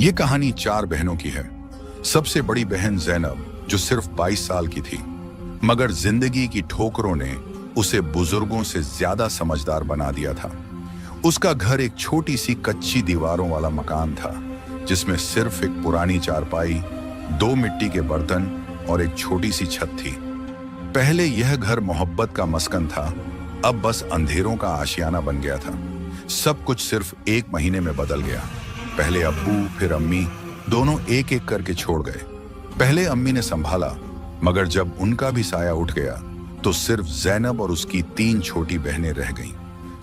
ये कहानी 4 बहनों की है। सबसे बड़ी बहन जैनब, जो सिर्फ 22 साल की थी, मगर जिंदगी की ठोकरों ने उसे बुजुर्गों से ज्यादा समझदार बना दिया था। उसका घर एक छोटी सी कच्ची दीवारों वाला मकान था, जिसमें सिर्फ एक पुरानी चारपाई, 2 मिट्टी के बर्तन और एक छोटी सी छत थी। पहले यह घर मोहब्बत का मस्कन था, अब बस अंधेरों का आशियाना बन गया था। सब कुछ सिर्फ 1 महीने में बदल गया। पहले अब्बू फिर अम्मी दोनों एक एक करके छोड़ गए। पहले अम्मी ने संभाला, मगर जब उनका भी साया उठ गया तो सिर्फ जैनब और उसकी 3 छोटी बहनें रह गईं।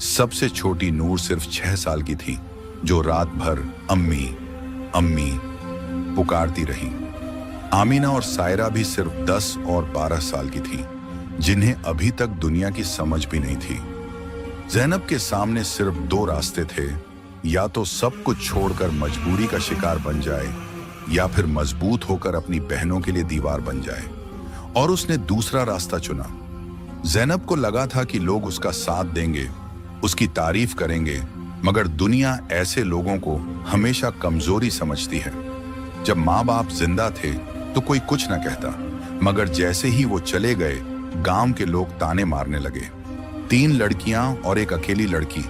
सबसे छोटी नूर सिर्फ 6 साल की थी, जो रात भर अम्मी अम्मी पुकारती रही। आमीना और सायरा भी सिर्फ 10 और 12 साल की थी, जिन्हें अभी तक दुनिया की समझ भी नहीं थी। जैनब के सामने सिर्फ 2 रास्ते थे, या तो सब कुछ छोड़कर मजबूरी का शिकार बन जाए, या फिर मजबूत होकर अपनी बहनों के लिए दीवार बन जाए। और उसने दूसरा रास्ता चुना। जैनब को लगा था कि लोग उसका साथ देंगे, उसकी तारीफ करेंगे, मगर दुनिया ऐसे लोगों को हमेशा कमजोरी समझती है। जब माँ बाप जिंदा थे तो कोई कुछ न कहता, मगर जैसे ही वो चले गए, गांव के लोग ताने मारने लगे। 3 लड़कियां और एक अकेली लड़की,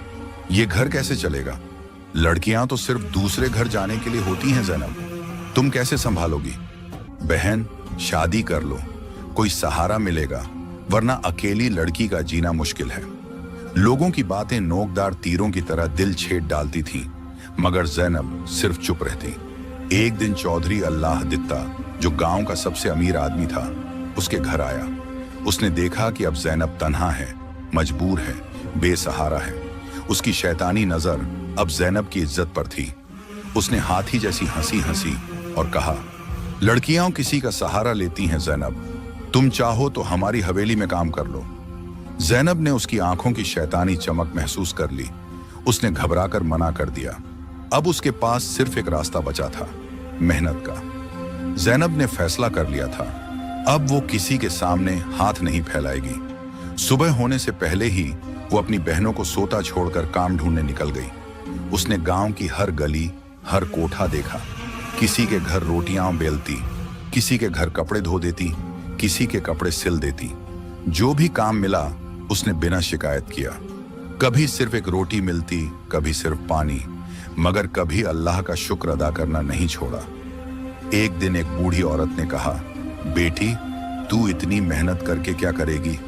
ये घर कैसे चलेगा? लड़कियां तो सिर्फ दूसरे घर जाने के लिए होती हैं जैनब, तुम कैसे संभालोगी? बहन, शादी कर लो, कोई सहारा मिलेगा, वरना अकेली लड़की का जीना मुश्किल है। लोगों की बातें नोकदार तीरों की तरह दिल छेद डालती थीं, मगर जैनब सिर्फ चुप रहती। एक दिन चौधरी अल्लाह दित्ता, जो गांव का सबसे अमीर आदमी था, उसके घर आया। उसने देखा कि अब जैनब तन्हा है, मजबूर है, बेसहारा है। उसकी शैतानी नजर अब जैनब की इज्जत पर थी। उसने हाथी जैसी हंसी हंसी और कहा, लड़कियां किसी का सहारा लेती हैं जैनब, तुम चाहो तो हमारी हवेली में काम कर लो। जैनब ने उसकी आंखों की शैतानी चमक महसूस कर ली। उसने घबराकर मना कर दिया। अब उसके पास सिर्फ एक रास्ता बचा था, मेहनत का। जैनब ने फैसला कर लिया था, अब वो किसी के सामने हाथ नहीं फैलाएगी। सुबह होने से पहले ही वो अपनी बहनों को सोता छोड़कर काम ढूंढने निकल गई। उसने गांव की हर गली, हर कोठा देखा। किसी के घर रोटियां बेलती, किसी के घर कपड़े धो देती, किसी के कपड़े सिल देती। जो भी काम मिला उसने बिना शिकायत किया। कभी सिर्फ एक रोटी मिलती, कभी सिर्फ पानी, मगर कभी अल्लाह का शुक्र अदा करना नहीं छोड़ा। एक दिन एक बूढ़ी औरत ने कहा, बेटी, तू इतनी मेहनत करके क्या करेगी?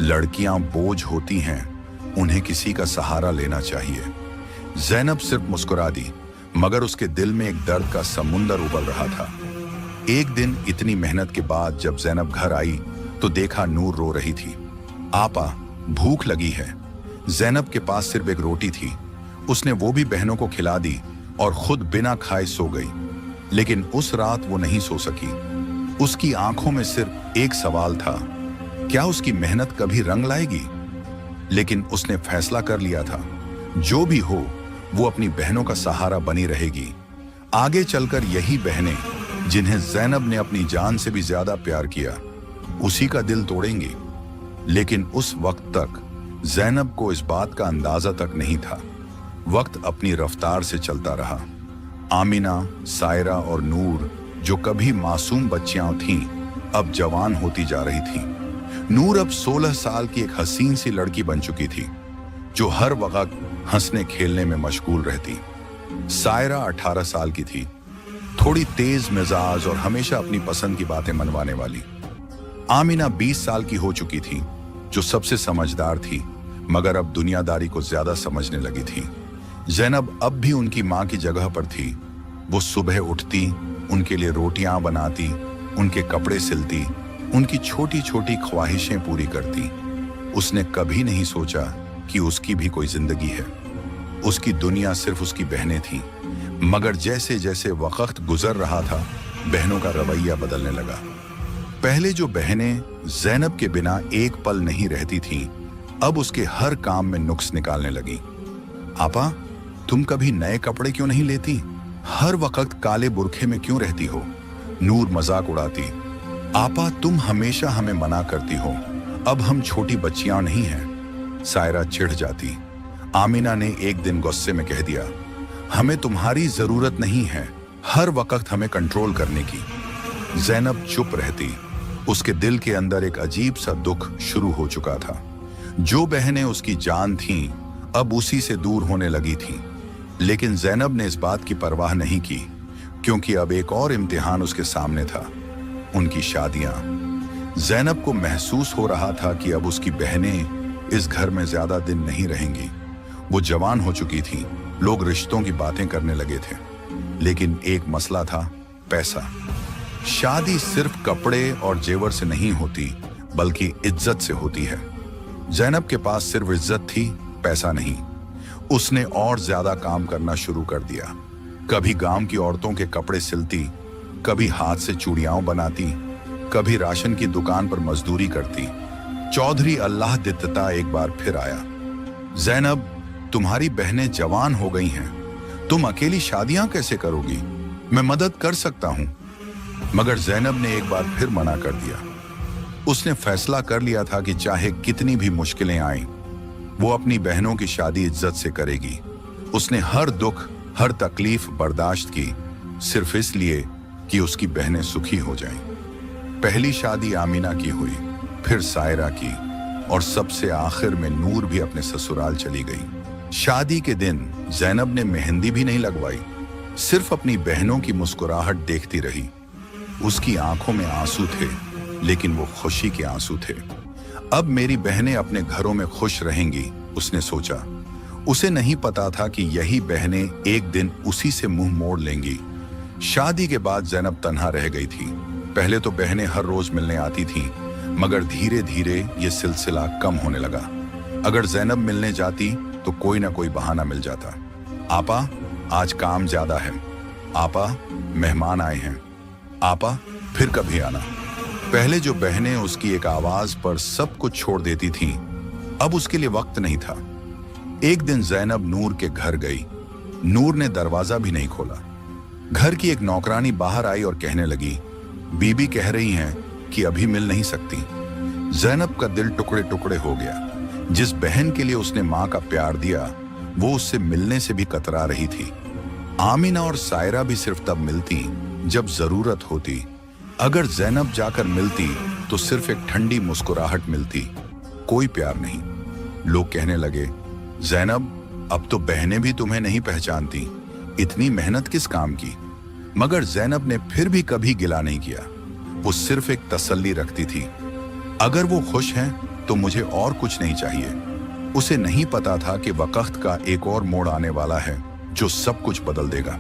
लड़कियां बोझ होती हैं, उन्हें किसी का सहारा लेना चाहिए। जैनब सिर्फ मुस्कुरा दी, मगर उसके दिल में एक दर्द का समुंदर उबल रहा था। एक दिन इतनी मेहनत के बाद जब जैनब घर आई तो देखा नूर रो रही थी। आपा, भूख लगी है। जैनब के पास सिर्फ एक रोटी थी। उसने वो भी बहनों को खिला दी और खुद बिना खाए सो गई। लेकिन उस रात वो नहीं सो सकी। उसकी आंखों में सिर्फ एक सवाल था, क्या उसकी मेहनत कभी रंग लाएगी? लेकिन उसने फैसला कर लिया था, जो भी हो वो अपनी बहनों का सहारा बनी रहेगी। आगे चलकर यही बहनें, जिन्हें जैनब ने अपनी जान से भी ज्यादा प्यार किया, उसी का दिल तोड़ेंगी। लेकिन उस वक्त तक जैनब को इस बात का अंदाजा तक नहीं था। वक्त अपनी रफ्तार से चलता रहा। आमीना, सायरा और नूर, जो कभी मासूम बच्चियां थीं, अब जवान होती जा रही थीं। नूर अब 16 साल की एक हसीन सी लड़की बन चुकी थी, जो हर वक्त हंसने खेलने में मशगूल रहती। सायरा 18 साल की थी, थोड़ी तेज मिजाज और हमेशा अपनी पसंद की बातें मनवाने वाली। आमीना 20 साल की हो चुकी थी, जो सबसे समझदार थी, मगर अब दुनियादारी को ज्यादा समझने लगी थी। जैनब अब भी उनकी माँ की जगह पर थी। वो सुबह उठती, उनके लिए रोटियां बनाती, उनके कपड़े सिलती, उनकी छोटी छोटी ख्वाहिशें पूरी करती। उसने कभी नहीं सोचा कि उसकी भी कोई जिंदगी है। उसकी दुनिया सिर्फ उसकी बहनें थीं। मगर जैसे जैसे वक्त गुजर रहा था, बहनों का रवैया बदलने लगा। पहले जो बहनें जैनब के बिना एक पल नहीं रहती थीं, अब उसके हर काम में नुक्स निकालने लगी। आपा, तुम कभी नए कपड़े क्यों नहीं लेती? हर वक्त काले बुरखे में क्यों रहती हो? नूर मजाक उड़ाती, आपा, तुम हमेशा हमें मना करती हो, अब हम छोटी बच्चियां नहीं हैं। सायरा चिढ़ जाती। आमीना ने एक दिन गुस्से में कह दिया, हमें तुम्हारी जरूरत नहीं है, हर वक्त हमें कंट्रोल करने की। जैनब चुप रहती। उसके दिल के अंदर एक अजीब सा दुख शुरू हो चुका था। जो बहनें उसकी जान थीं, अब उसी से दूर होने लगी थीं। लेकिन जैनब ने इस बात की परवाह नहीं की, क्योंकि अब एक और इम्तिहान उसके सामने था, उनकी शादियां। जैनब को महसूस हो रहा था कि अब उसकी बहनें इस घर में ज्यादा दिन नहीं रहेंगी। वो जवान हो चुकी थी, लोग रिश्तों की बातें करने लगे थे। लेकिन एक मसला था, पैसा। शादी सिर्फ कपड़े और जेवर से नहीं होती, बल्कि इज्जत से होती है। जैनब के पास सिर्फ इज्जत थी, पैसा नहीं। उसने और ज्यादा काम करना शुरू कर दिया। कभी गांव की औरतों के कपड़े सिलती, कभी हाथ से चूड़ियां बनाती, कभी राशन की दुकान पर मजदूरी करती। चौधरी अल्लाह दित्ता एक बार फिर आया। जैनब, तुम्हारी बहनें जवान हो गई हैं, तुम अकेली शादियां कैसे करोगी? मैं मदद कर सकता हूं। मगर जैनब ने एक बार फिर मना कर दिया। उसने फैसला कर लिया था कि चाहे कितनी भी मुश्किलें आएं, वो अपनी बहनों की शादी इज्जत से करेगी। उसने हर दुख, हर तकलीफ बर्दाश्त की, सिर्फ इसलिए कि उसकी बहनें सुखी हो जाएं। पहली शादी आमीना की हुई, फिर सायरा की, और सबसे आखिर में नूर भी अपने ससुराल चली गई। शादी के दिन जैनब ने मेहंदी भी नहीं लगवाई, सिर्फ अपनी बहनों की मुस्कुराहट देखती रही। उसकी आंखों में आंसू थे, लेकिन वो खुशी के आंसू थे। अब मेरी बहनें अपने घरों में खुश रहेंगी, उसने सोचा। उसे नहीं पता था कि यही बहनें एक दिन उसी से मुंह मोड़ लेंगी। शादी के बाद जैनब तन्हा रह गई थी। पहले तो बहनें हर रोज मिलने आती थीं, मगर धीरे धीरे ये सिलसिला कम होने लगा। अगर जैनब मिलने जाती तो कोई ना कोई बहाना मिल जाता। आपा, आज काम ज्यादा है। आपा, मेहमान आए हैं। आपा, फिर कभी आना। पहले जो बहनें उसकी एक आवाज पर सब कुछ छोड़ देती थीं, अब उसके लिए वक्त नहीं था। एक दिन जैनब नूर के घर गई। नूर ने दरवाजा भी नहीं खोला। घर की एक नौकरानी बाहर आई और कहने लगी, बीबी कह रही हैं कि अभी मिल नहीं सकती। जैनब का दिल टुकड़े टुकड़े हो गया। जिस बहन के लिए उसने माँ का प्यार दिया, वो उससे मिलने से भी कतरा रही थी। आमीना और सायरा भी सिर्फ तब मिलती जब जरूरत होती। अगर जैनब जाकर मिलती तो सिर्फ एक ठंडी मुस्कुराहट मिलती, कोई प्यार नहीं। लोग कहने लगे, जैनब, अब तो बहनें भी तुम्हें नहीं पहचानती, इतनी मेहनत किस काम की? मगर जैनब ने फिर भी कभी गिला नहीं किया। वो सिर्फ एक तसल्ली रखती थी, अगर वो खुश हैं तो मुझे और कुछ नहीं चाहिए। उसे नहीं पता था कि वक्त का एक और मोड़ आने वाला है जो सब कुछ बदल देगा।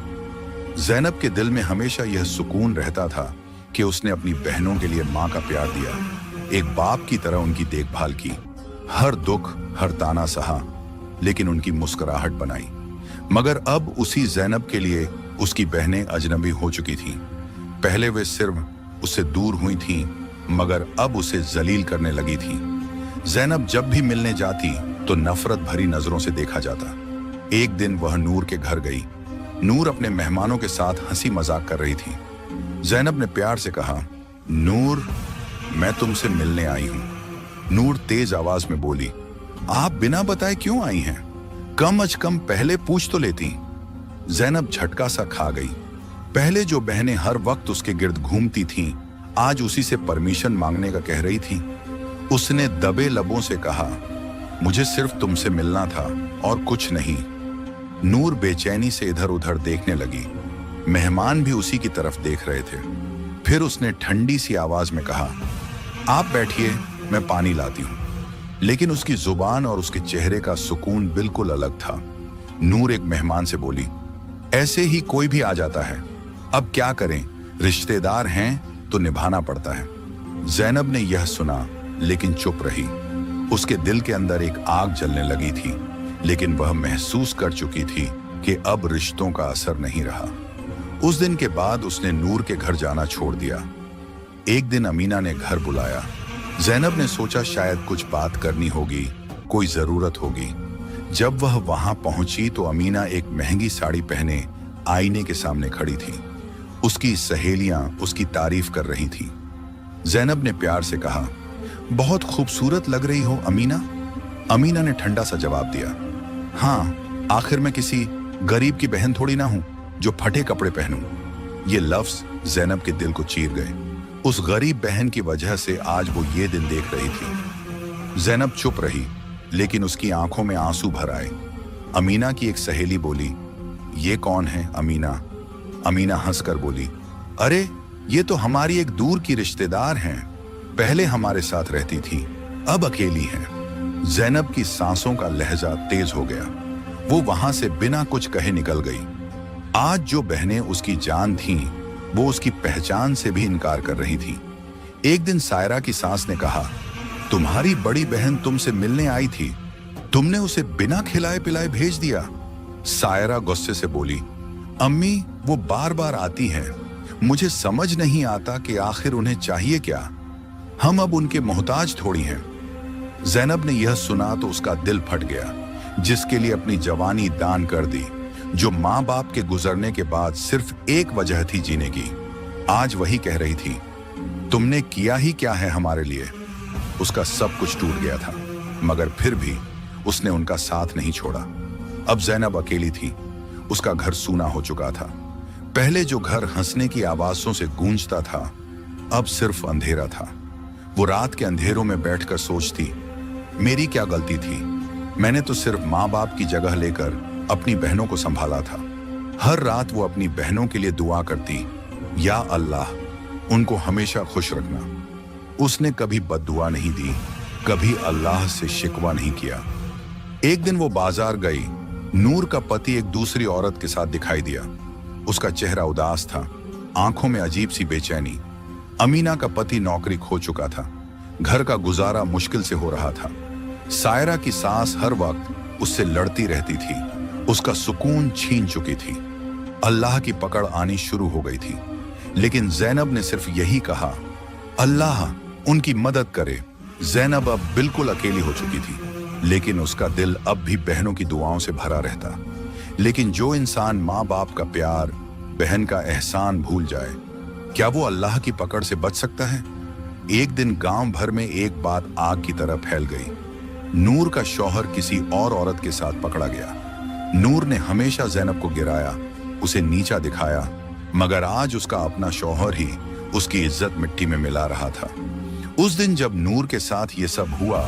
जैनब के दिल में हमेशा यह सुकून रहता था कि उसने अपनी बहनों के लिए माँ का प्यार दिया, एक बाप की तरह उनकी देखभाल की, हर दुख, हर ताना सहा, लेकिन उनकी मुस्कुराहट बनाई। मगर अब उसी जैनब के लिए उसकी बहनें अजनबी हो चुकी थीं। पहले वे सिर्फ उससे दूर हुई थीं, मगर अब उसे जलील करने लगी थीं। जैनब जब भी मिलने जाती तो नफरत भरी नजरों से देखा जाता। एक दिन वह नूर के घर गई। नूर अपने मेहमानों के साथ हंसी मजाक कर रही थी। जैनब ने प्यार से कहा, नूर, मैं तुमसे मिलने आई हूं। नूर तेज आवाज में बोली, आप बिना बताए क्यों आई हैं? कम अज कम पहले पूछ तो लेती। जैनब झटका सा खा गई। पहले जो बहनें हर वक्त उसके गिर्द घूमती थीं, आज उसी से परमिशन मांगने का कह रही थीं। उसने दबे लबों से कहा, मुझे सिर्फ तुमसे मिलना था और कुछ नहीं। नूर बेचैनी से इधर उधर देखने लगी। मेहमान भी उसी की तरफ देख रहे थे। फिर उसने ठंडी सी आवाज में कहा, आप बैठिए, मैं पानी लाती हूं। लेकिन उसकी जुबान और उसके चेहरे का सुकून बिल्कुल अलग था। नूर एक मेहमान से बोली, ऐसे ही कोई भी आ जाता है, अब क्या करें, रिश्तेदार हैं तो निभाना पड़ता है। जैनब ने यह सुना लेकिन चुप रही। उसके दिल के अंदर एक आग जलने लगी थी, लेकिन वह महसूस कर चुकी थी कि अब रिश्तों का असर नहीं रहा। उस दिन के बाद उसने नूर के घर जाना छोड़ दिया। एक दिन अमीना ने घर बुलाया। जैनब ने सोचा शायद कुछ बात करनी होगी, कोई जरूरत होगी। जब वह वहां पहुंची तो अमीना एक महंगी साड़ी पहने आईने के सामने खड़ी थी। उसकी सहेलियां उसकी तारीफ कर रही थी। जैनब ने प्यार से कहा, बहुत खूबसूरत लग रही हो अमीना। अमीना ने ठंडा सा जवाब दिया, हाँ, आखिर मैं किसी गरीब की बहन थोड़ी ना हूं जो फटे कपड़े पहनूं। ये लफ्ज जैनब के दिल को चीर गए। उस गरीब बहन की वजह से आज वो ये दिन देख रही थी। जैनब चुप रही, लेकिन उसकी आंखों में आंसू भर आए। अमीना की एक सहेली बोली, ये कौन है अमीना? अमीना हंसकर बोली, अरे ये तो हमारी एक दूर की रिश्तेदार हैं। पहले हमारे साथ रहती थी, अब अकेली है। जैनब की सांसों का लहजा तेज हो गया। वो वहां से बिना कुछ कहे निकल गई। आज जो बहनें उसकी जान थीं, वो उसकी पहचान से भी इनकार कर रही थी। एक दिन सायरा की सास ने कहा, तुम्हारी बड़ी बहन तुमसे मिलने आई थी, तुमने उसे बिना खिलाए पिलाए भेज दिया। सायरा गुस्से से बोली, अम्मी वो बार बार आती हैं, मुझे समझ नहीं आता कि आखिर उन्हें चाहिए क्या। हम अब उनके मोहताज थोड़ी हैं। जैनब ने यह सुना तो उसका दिल फट गया। जिसके लिए अपनी जवानी दान कर दी, जो माँ बाप के गुजरने के बाद सिर्फ एक वजह थी जीने की, आज वही कह रही थी, तुमने किया ही क्या है हमारे लिए। उसका सब कुछ टूट गया था, मगर फिर भी उसने उनका साथ नहीं छोड़ा। अब जैनब अकेली थी। उसका घर सूना हो चुका था। पहले जो घर हंसने की आवाजों से गूंजता था, अब सिर्फ अंधेरा था। वो रात के अंधेरों में बैठकर सोचती, मेरी क्या गलती थी? मैंने तो सिर्फ माँ बाप की जगह लेकर अपनी बहनों को संभाला था। हर रात वो अपनी बहनों के लिए दुआ करती, या अल्लाह उनको हमेशा खुश रखना। उसने कभी बद्दुआ नहीं दी, कभी अल्लाह से शिकवा नहीं किया। एक दिन वो बाजार गई। नूर का पति एक दूसरी औरत के साथ दिखाई दिया। उसका चेहरा उदास था, आंखों में अजीब सी बेचैनी। अमीना का पति नौकरी खो चुका था, घर का गुजारा मुश्किल से हो रहा था। सायरा की सास हर वक्त उससे लड़ती रहती थी, उसका सुकून छीन चुकी थी। अल्लाह की पकड़ आनी शुरू हो गई थी, लेकिन जैनब ने सिर्फ यही कहा, अल्लाह उनकी मदद करे। जैनब अब बिल्कुल अकेली हो चुकी थी, लेकिन उसका दिल अब भी बहनों की दुआओं से भरा रहता। लेकिन जो इंसान माँ बाप का प्यार, बहन का एहसान भूल जाए, क्या वो अल्लाह की पकड़ से बच सकता है? एक दिन गांव भर में एक बात आग की तरह फैल गई। नूर का शौहर किसी और औरत के साथ पकड़ा गया। नूर ने हमेशा जैनब को गिराया, उसे नीचा दिखाया, मगर आज उसका अपना शौहर ही उसकी इज्जत मिट्टी में मिला रहा था। उस दिन जब नूर के साथ ये सब हुआ,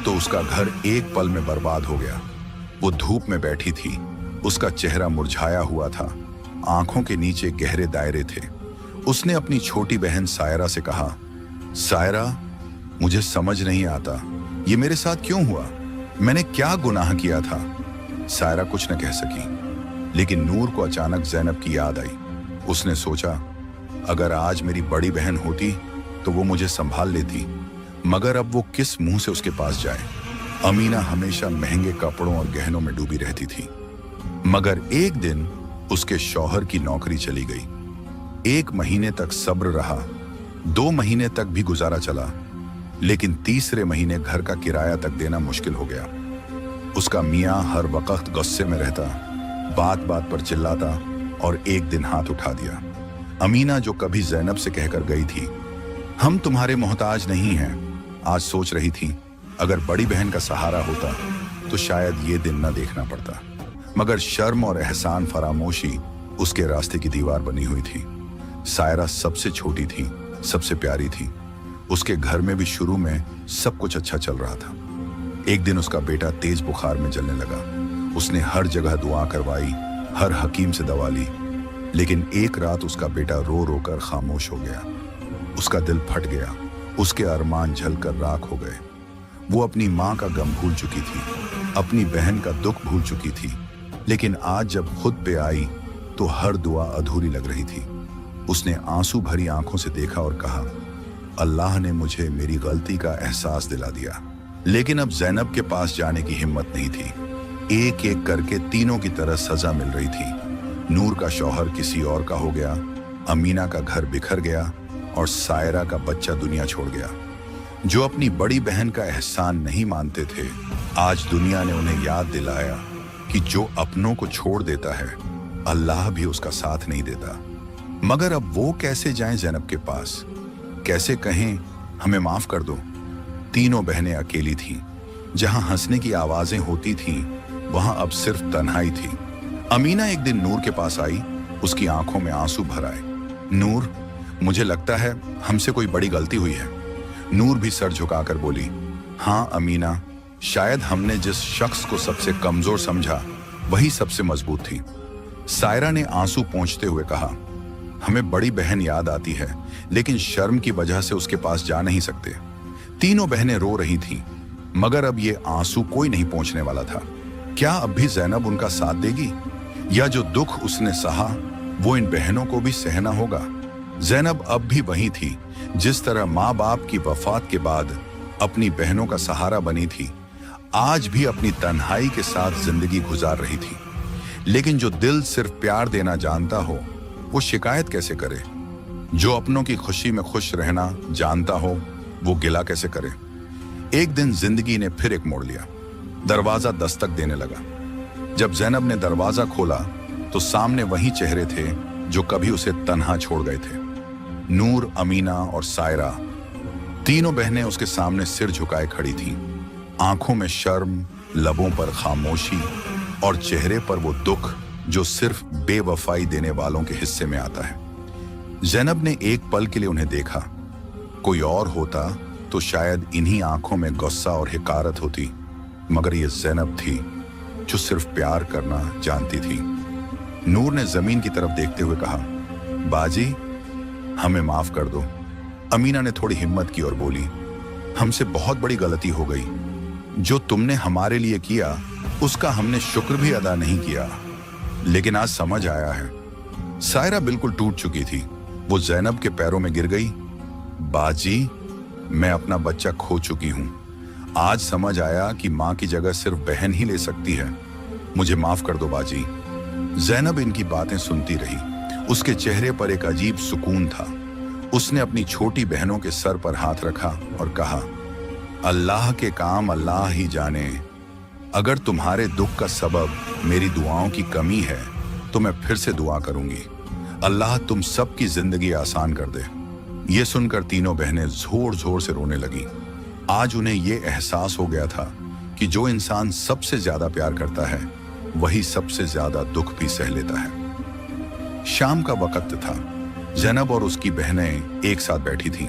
तो उसका घर एक पल में बर्बाद हो गया। वो धूप में बैठी थी, उसका चेहरा मुरझाया हुआ था, आंखों के नीचे गहरे दायरे थे। उसने अपनी छोटी बहन सायरा से कहा, सायरा मुझे समझ नहीं आता, ये मेरे साथ क्यों हुआ? मैंने क्या गुनाह किया था? सायरा कुछ न कह सकी, लेकिन नूर को अचानक जैनब की याद आई। उसने सोचा, अगर आज मेरी बड़ी बहन होती तो वो मुझे संभाल लेती, मगर अब वो किस मुंह से उसके पास जाए। अमीना हमेशा महंगे कपड़ों और गहनों में डूबी रहती थी, मगर एक दिन उसके शौहर की नौकरी चली गई। 1 महीने तक सब्र रहा, 2 महीने तक भी गुजारा चला, लेकिन तीसरे महीने घर का किराया तक देना मुश्किल हो गया। उसका मियाँ हर वक्त गुस्से में रहता, बात बात पर चिल्लाता और एक दिन हाथ उठा दिया। अमीना जो कभी जैनब से कहकर गई थी, हम तुम्हारे मोहताज नहीं हैं, आज सोच रही थी अगर बड़ी बहन का सहारा होता तो शायद ये दिन न देखना पड़ता। मगर शर्म और एहसान फरामोशी उसके रास्ते की दीवार बनी हुई थी। सायरा सबसे छोटी थी, सबसे प्यारी थी। उसके घर में भी शुरू में सब कुछ अच्छा चल रहा था। एक दिन उसका बेटा तेज बुखार में जलने लगा। उसने हर जगह दुआ करवाई, हर हकीम से दवा ली, लेकिन एक रात उसका बेटा रो रो कर खामोश हो गया। उसका दिल फट गया, उसके अरमान जलकर राख हो गए। वो अपनी माँ का गम भूल चुकी थी, अपनी बहन का दुख भूल चुकी थी, लेकिन आज जब खुद पे आई तो हर दुआ अधूरी लग रही थी। उसने आंसू भरी आंखों से देखा और कहा, अल्लाह ने मुझे मेरी गलती का एहसास दिला दिया। लेकिन अब जैनब के पास जाने की हिम्मत नहीं थी। एक एक करके तीनों की तरह सजा मिल रही थी। नूर का शौहर किसी और का हो गया, अमीना का घर बिखर गया और सायरा का बच्चा दुनिया छोड़ गया। जो अपनी बड़ी बहन का एहसान नहीं मानते थे, आज दुनिया ने उन्हें याद दिलाया कि जो अपनों को छोड़ देता है, अल्लाह भी उसका साथ नहीं देता। मगर अब वो कैसे जाएं जैनब के पास? कैसे कहें हमें माफ कर दो? तीनों बहनें अकेली थीं। जहां हंसने की आवाजें होती थीं, वहां अब सिर्फ तन्हाई थी। अमीना एक दिन नूर के पास आई, उसकी आंखों में आंसू भर आए। नूर, मुझे लगता है हमसे कोई बड़ी गलती हुई है। नूर भी सर झुकाकर बोली, हाँ अमीना, शायद हमने जिस शख्स को सबसे कमजोर समझा वही सबसे मजबूत थी। सायरा ने आंसू पोंछते हुए कहा, हमें बड़ी बहन याद आती है, लेकिन शर्म की वजह से उसके पास जा नहीं सकते। तीनों बहनें रो रही थीं, मगर अब ये आंसू कोई नहीं पोंछने वाला था। क्या अब भी ज़ैनब उनका साथ देगी, या जो दुख उसने सहा वो इन बहनों को भी सहना होगा? ज़ैनब अब भी वही थी, जिस तरह माँ बाप की वफात के बाद अपनी बहनों का सहारा बनी थी, आज भी अपनी तन्हाई के साथ जिंदगी गुजार रही थी। लेकिन जो दिल सिर्फ प्यार देना जानता हो, वो शिकायत कैसे करे? जो अपनों की खुशी में खुश रहना जानता हो, वो गिला कैसे करे? एक दिन जिंदगी ने फिर एक मोड़ लिया। दरवाजा दस्तक देने लगा। जब ज़ैनब ने दरवाजा खोला तो सामने वही चेहरे थे जो कभी उसे तन्हा छोड़ गए थे। नूर, अमीना और सायरा, तीनों बहनें उसके सामने सिर झुकाए खड़ी थीं। आंखों में शर्म, लबों पर खामोशी और चेहरे पर वो दुख जो सिर्फ बेवफाई देने वालों के हिस्से में आता है। ज़ैनब ने एक पल के लिए उन्हें देखा। कोई और होता तो शायद इन्हीं आंखों में गुस्सा और हिकारत होती, मगर ये ज़ैनब थी जो सिर्फ प्यार करना जानती थी। नूर ने जमीन की तरफ देखते हुए कहा, बाजी, हमें माफ कर दो। अमीना ने थोड़ी हिम्मत की और बोली, हमसे बहुत बड़ी गलती हो गई। जो तुमने हमारे लिए किया उसका हमने शुक्र भी अदा नहीं किया, लेकिन आज समझ आया है। सायरा बिल्कुल टूट चुकी थी। वो ज़ैनब के पैरों में गिर गई। बाजी, मैं अपना बच्चा खो चुकी हूं। आज समझ आया कि माँ की जगह सिर्फ बहन ही ले सकती है। मुझे माफ कर दो बाजी। ज़ैनब इनकी बातें सुनती रही। उसके चेहरे पर एक अजीब सुकून था। उसने अपनी छोटी बहनों के सर पर हाथ रखा और कहा, अल्लाह के काम अल्लाह ही जाने। अगर तुम्हारे दुख का सबब मेरी दुआओं की कमी है तो मैं फिर से दुआ करूंगी, अल्लाह तुम सबकी जिंदगी आसान कर दे। ये सुनकर तीनों बहनें जोर जोर से रोने लगी। आज उन्हें ये एहसास हो गया था कि जो इंसान सबसे ज्यादा प्यार करता है वही सबसे ज्यादा दुख भी सह लेता है। शाम का वक्त था। ज़ैनब और उसकी बहनें एक साथ बैठी थीं।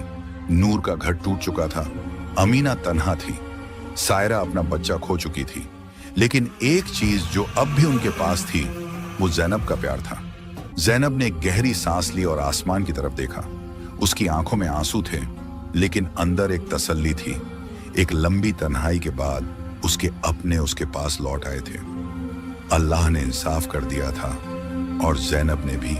नूर का घर टूट चुका था। अमीना तन्हा थी। सायरा अपना बच्चा खो चुकी थी। लेकिन एक चीज जो अब भी उनके पास थी वो ज़ैनब का प्यार था। ज़ैनब ने गहरी सांस ली और आसमान की तरफ देखा। उसकी आंखों में आंसू थे, लेकिन अंदर एक तसल्ली थी। एक लंबी तन्हाई के बाद उसके अपने उसके पास लौट आए थे। अल्लाह ने इंसाफ कर दिया था और ज़ैनब ने भी।